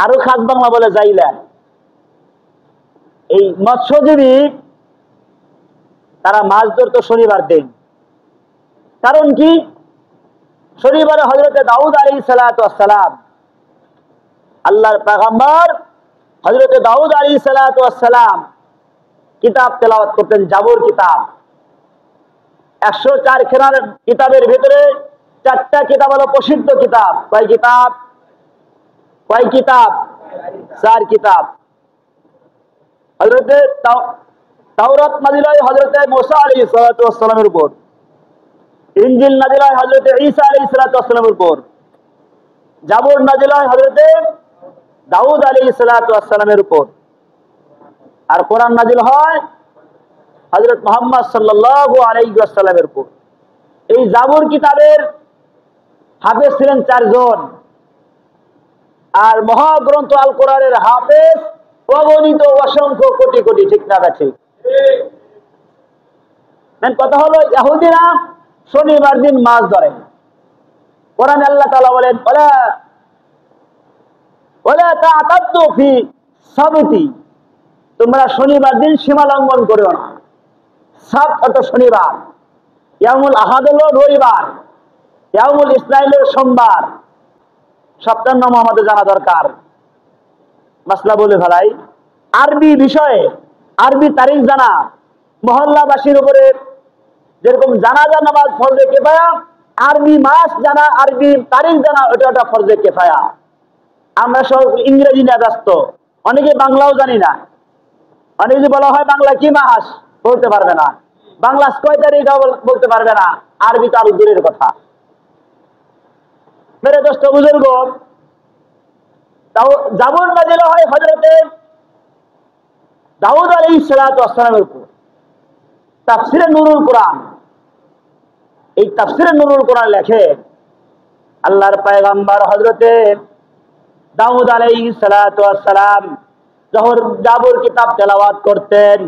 আরো খাস বাংলা বলে জাইলা। এই মৎস্যজীবী তারা মাছ ধরতো শনিবার দিন। কারণ কি? শনিবারে হযরতে দাউদ আলাইহিস সালাতু ওয়াস সালাম, আল্লাহর পয়গম্বর হযরতে দাউদ আলাইহিস সালাতু ওয়াস সালাম কিতাব তেলাওয়াত করতেন, জাবুর কিতাব। 104 খানার কিতাবের ভিতরে 4টা কিতাব হলো প্রসিদ্ধ কিতাব। কয় কিতাব? 4 কিতাব। হযরতে তাওরাত নাযিল হয় হযরতে মুসা আলাইহিস সালাতু ওয়াস সালামের উপর, ইনজিল নাযিল হয় হযরতে ঈসা আলাইহিস সালাতু ওয়াস সালামের উপর, জাবুর নাযিল হয় হযরতে দাউদ আলাইহিস সালাতু ওয়াস সালামের উপর, আর কোরআন নাযিল হয় হযরত মুহাম্মদ সাল্লাল্লাহু আলাইহি ওয়াসাল্লামের উপর। এই জাবুর কিতাবের হাফেজ ছিলেন 4 জন, আর মহাগ্রন্থ আল কোরআনের হাফেজ অগণিত অসংখ্য কোটি কোটি। ঠিক না ঠিক? কথা হলো ইহুদিরা শনিবার দিন মাছ ধরে। কোরআনে আল্লাহ তাআলা বলেন ওয়ালা তা'তাদু ফি সাবতি, তোমরা শনিবার দিন সীমা লঙ্ঘন করো না। সাব অর্থ শনিবার, ইয়াউমুল আহাদ হলো রবিবার, ইয়াউমুল ইসনাইন হলো সোমবার। সপ্তাহের নাম আমাদের জানা দরকার। মাসলা বলে ফেলাই, আরবি বিষয়ে আরবি তারিখ জানা মহল্লাবাসীর উপরে যেরকম জানাজা নামাজ ফরজে কিফায়া, আরবি মাস জানা, আরবি তারিখ জানা ওটা ফরজে কিফায়া। আমরা সব ইংরেজি নিয়ে ব্যস্ত, অনেকে বাংলাও জানি না। অনেকে যদি বলা হয় বাংলা কি মাস, বলতে পারবে না। বাংলা কয় তারিখ বলতে পারবে না। আরবি তো আরো দূরের কথা। মেরে দোস্ত বুজুর্গ, তাও জাবুর নাযিল হয় হযরতে দাউদ আলাইহিস সালাতু ওয়াস সালামের উপর। তাফসিরে নুরুল কোরআন, এই তাফসিরে নুরুল কোরআন লেখে আল্লাহর পয়গম্বর হযরতে দাউদ আলাইহিস সালাতু ওয়াস সালাম যখন জাবুর কিতাব তেলাওয়াত করতেন,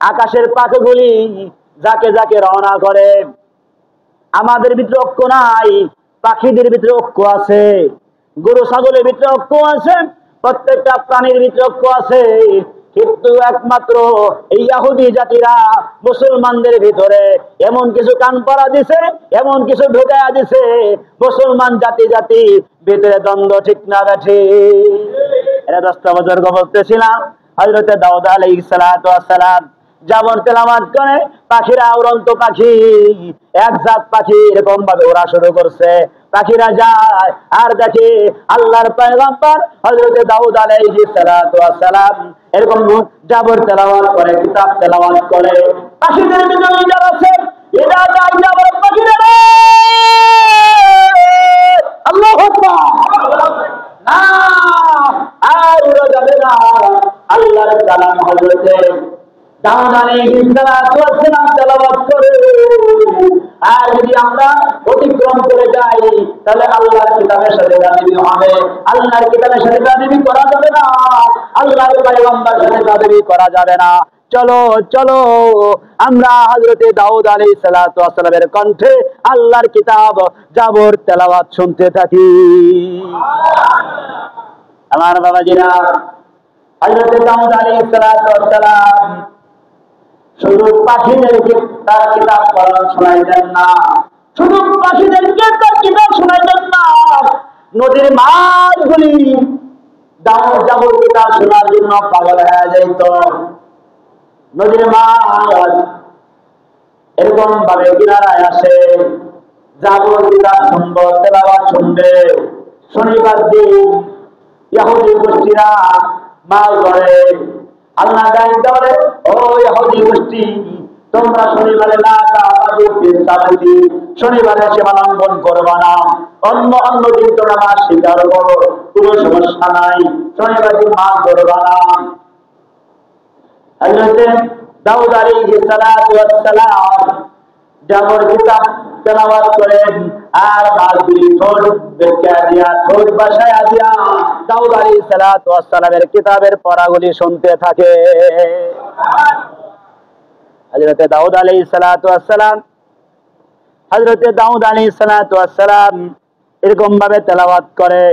আকাশের পাখিগুলি যাকে যাকে রওনা করে। আমাদের ভিতরে ঐক্য নাই, পাখিদের ভিতরে ঐক্য আছে, গরু ছাগলের ভিতরে ঐক্য আছে, প্রত্যেকটা প্রাণীর ভিতরে ঐক্য আছে। কিন্তু একমাত্র এই ইহুদি জাতিরা মুসলমানদের ভিতরে এমন কিছু কান পড়া দিছে, এমন কিছু ঢুকায়া দিছে, মুসলমান জাতি ভিতরে দ্বন্দ্ব। ঠিক না ঠিক? এটা 10টা বছর বলতেছিলাম। হযরতে দাউদ আলাইহিস সালাতু ওয়াস সালাম জাবর তেলাওয়াত করে, পাখিরা উড়ন্ত পাখি, এক জাত পাখি এরকম ভাবে ওরা শুরু করছে। পাখিরা যায় আর দেখে আল্লাহর পয়গম্বর হযরতে দাউদ আলাইহিস সালাতু ওয়াস সালাম এরকম জাবর তেলাওয়াত করে, কিতাব তেলাওয়াত করে। পাখিদের ভিতরে লিডার আছে, এটা যায় জাবর পাখিরা রে আল্লাহু আকবার, না আর উড়া যাবে না। আল্লাহর কালাম হযরতে দাউদ আলাইহিস সালাতু ওয়াস সালাম তেলাওয়াত করে। আর যদি আমরা অতিক্রম করে যাই তাহলে আল্লাহর কিতাবের সাথে বেয়াদবি হবে। আল্লাহর কিতাবের সাথে বেয়াদবি করা যাবে না, আল্লাহর পয়গম্বরের সাথে বেয়াদবি করা যাবে না। চলো চলো আমরা হযরতে দাউদ আলাইহিস সালাতু ওয়াস সালামের কণ্ঠে আল্লাহর কিতাব জাবর তেলাওয়াত শুনতে থাকি। আমার বাবাজিরা, হযরতে দাউদ আলাইহিস সালাতু ওয়াস সালাম শুধু পাখিদেরকে তার কিতাব পড়া শোনাইতেন না, শুধু পাখিদেরকে তার কিতাব শোনাইতেন না, নদীর মাছগুলি দাউদ জাবর কিতাব শোনার জন্য পাগল হয়ে যাইত। নদীর মাছ এরকম ভাবে কিনারায় আসে, জাবর কিতাব শুনবো, তেলাওয়াত শুনবে। শনিবার দিন ইহুদি গোষ্ঠীরা মাছ ধরে। আল্লাহ ডাইতে বলে, ও ইহুদি গোষ্ঠী, তোমরা শনিবারে না তাআতাদু ফি সাবতি, শনিবারে সীমা লঙ্ঘন করবা না। অন্য দিন তোমরা মাছ শিকার করো, কোনো সমস্যা নাই, শনিবার দিন মাছ ধরবা না। হযরতে দাউদ আলাইহিস সালাতু ওয়াস সালাম জাবর কিতাব তেলাওয়াত করেন, আর মাছগুলি ঠোঁট বেঁকা দিয়া, ঠোঁট বাসায়া দিয়া দাউদ আলাইহিস সালাতু ওয়াস সালামের কিতাবের পড়াগুলি শুনতে থাকে। হযরতে দাউদ আলাইহিস সালাতু ওয়াস সালাম এরকম ভাবে তেলাওয়াত করে।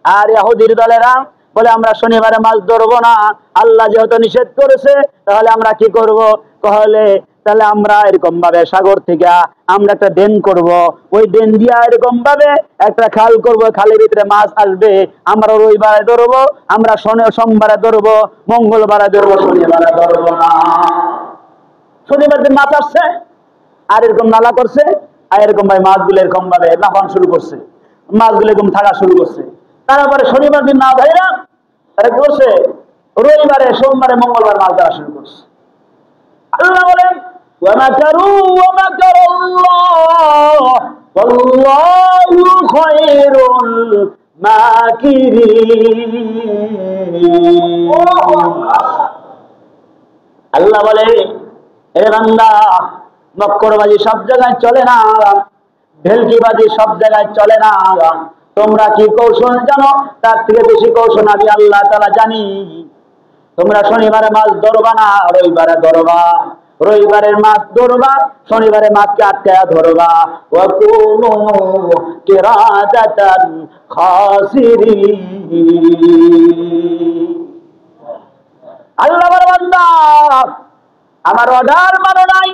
আর ইহুদির দলেরা বলে আমরা শনিবারে মাছ ধরবো না, আল্লাহ যেহেতু নিষেধ করেছে তাহলে আমরা কি করব? তাহলে আমরা এরকম ভাবে সাগর থেকে আমরা একটা ড্রেন করব, ওই ড্রেন দিয়া এরকম ভাবে একটা খাল করব, খালের ভিতরে মাছ আসবে, আমরা রবিবারে ধরবো, আমরা সোমবারে ধরবো, মঙ্গলবারে ধরবো, শনিবারে ধরবো না। শনিবার দিন মাছ আসছে আর এরকম নালা করছে, আর এরকম ভাবে মাছগুলো এরকম ভাবে লাফানো শুরু করছে, মাছগুলো এরকম থাকা শুরু করছে। তারপরে শনিবার দিন না ভাইরা তারা কি করছে? রবিবারে, সোমবারে, মঙ্গলবার মাছ ধরা শুরু করছে। আল্লাহ বলেন وَمَكَرُوا وَمَكَرَ اللَّهُ وَاللَّهُ خَيْرُ الْمَاكِرِينَ। আল্লাহ বলে, এ বান্দা, মক্করবাজি সব জায়গায় চলে না, ঢেলকিবাজি সব জায়গায় চলে না। তোমরা কি কৌশল জানো, তার থেকে বেশি কৌশল আমি আল্লাহ তাআলা জানি। তোমরা শনিবারে মাছ ধরবা না, রবিবারে ধরবা, রবিবারের মাছ ধরবা, শনিবারে মাছকে আটকায়া ধরবা। ওয়াকুনু কিরাদাতান খাসিরিন। আল্লাহ বলে, বান্দা আমার অর্ডার মানো নাই,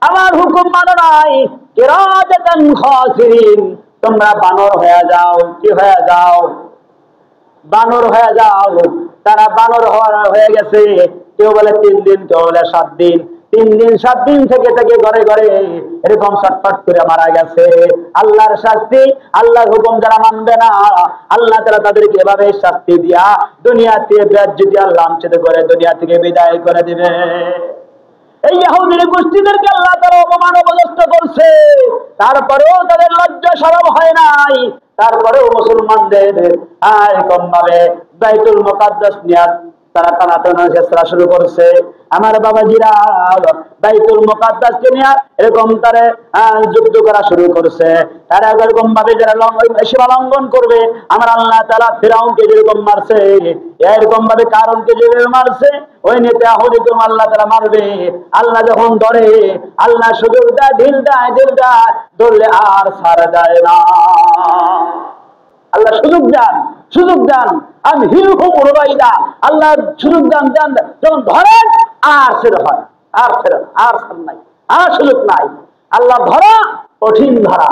আমার হুকুম মানো নাই, কিরাদাতান খাসিরিন, তোমরা বানর হয়ে যাও। কি হয়ে যাও? বানর হয়ে যাও। তারা বানর হয়ে গেছে, কেউ বলে 3 দিন, কেউ বলে 7 দিন। 3 দিন 7 দিন থেকে থেকে ঘরে ঘরে এরকম ছটফট করে মারা গেছে। আল্লাহর শাস্তি, আল্লাহর হুকুম যারা মানবে না, আল্লাহ তাআলা তাদেরকে এভাবে শাস্তি দিয়া দুনিয়াতে বেজ্জতি আল্লাহ আমছেতে করে দুনিয়া থেকে বিদায় করে দিবে। এই ইহুদির গোষ্ঠীদেরকে আল্লাহ তাআলা অপমান অপদস্থ করছে, তারপরেও তাদের লজ্জা শরম হয় নাই। তারপরেও মুসলমানদের এরকম ভাবে বাইতুল মুকাদ্দাস নিয়ে তারা টানাটানি চেষ্টা শুরু করছে। আমার বাবাজিরা বাইতুল মুকাদ্দাসকে নিয়ে এরকম তারা যুদ্ধ করা শুরু করছে। তারা এরকম ভাবে যারা সীমা লঙ্ঘন করবে, আমার আল্লাহ তাআলা ফিরাউনকে যেরকম মারছে, এরকম ভাবে কারণকে যেভাবে মারছে, ওই নেতা আহুদিকেও আল্লাহ তাআলা মারবে। আল্লাহ যখন ধরে, আল্লাহ সুযোগ দেয়, ঢিল দেয়, ধরলে আর ছাড় দেয় না। আল্লাহ সুযোগ দেন, সুযোগ দেন। আমি হিলহুম রুবাইদা, আল্লাহ সুযোগ দেন, যখন ধরেন আর ছেড়ে হয়, আর ছেড়ে, আর ছাড় নাই, আর সুযোগ নাই। আল্লাহ ধরা কঠিন ধরা,